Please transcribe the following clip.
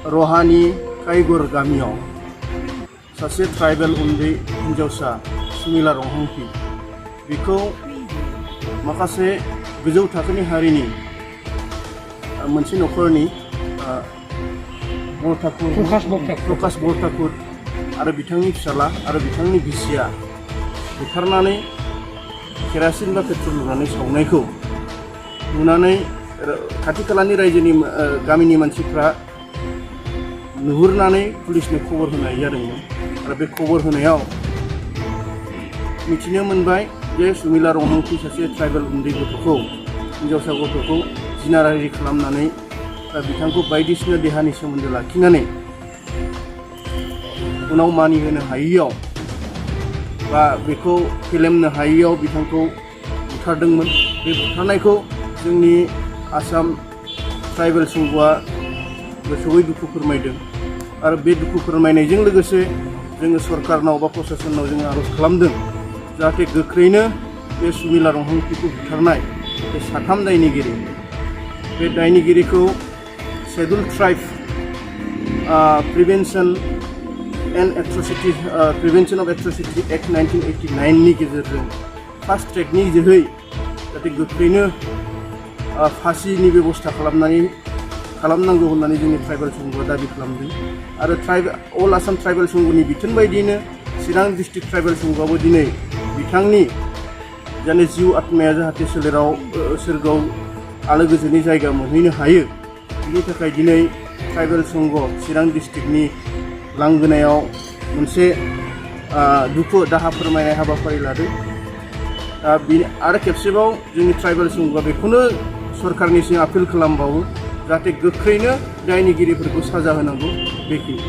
रहानि Kiger गामियाव सासे tribal उन्दै हिन्जावसा सुमिला रंहांफि बिखौ माखासे गोजौ थाखोनि हारिनि मोनसे नखरनि प्रकाश बरठाकुर आरो बिथांनि फिसाला आरो बिथांनि बिसिया बुथारनानै केरासिन बा पेट्रल लुनानै सावनायखौ नुनानै खाथि खालानि रायजोनि गामिनि मानसिफ्रा नुहुरनानै पुलिसनो खबर होनाय जादोंमोन आरो बे खबर होनायाव मिथिनो मोनबाय जे सुमिला रंहांफि सासे ट्राइबेल उन्दै गथ'खौ हिन्जावसा गथ'खौ जिनाहारि खालामनानै बिथांखौ बायदिसिना देहानि सोमोन्दो लाखिनानै उनाव मानिहोनो हायैयाव बा बेखौ फेलेमनो हायैयाव बिथांखौ बुथारदोंमोन। बे बुथारनायखौ जोंनि आसाम ट्राइबेल संघआ गोसोयै दुखु फोरमायदों आरो बे दुखु फोरमायनायजों लोगोसे जोङो सरकारनाव बा प्रशासनाव जोङो आर'ज खालामदों जाहाथे गोख्रैनो बे सुमिला रंहांफिखौ बुथारनाय बे साथाम दायनिगिरि बे दायनिगिरिखौ schedule tribe prevention of atrocity act 1989 नि गेजेरजों फास्ट ट्रेकनि जोहै जाहाथे गोख्रैनो फासिनि बेबस्था खालामनांगौ होननानै जोंनि ट्राइबेल संघआ दाबि खालामदों आरो अल आसाम ट्राइबेल संघनि बिथोन बायदियैनो चिरां डिस्ट्रिक्ट ट्राइबेल संघआबो दिनै बिथांनि जाने जिउ आत्माया जाहाथे सोरगोआव आलो गोजोननि जायगा मोनहैनो हायो बिनि थाखाय दिनै ट्राइबेल संघ चिरां डिस्ट्रिक्टनि लांगोनायाव मोनसे दुखु दाहा फोरमायनाय हाबाफारि लादों। आरो खेबसेबाव जोंनि ट्राइबेल संघआ बेखौनो सरकारनिसिम आपिल खालामबावो जाहाथे गोख्रैनो दायनिगिरिफोरखौ साजा होनांगौ बेखिनि।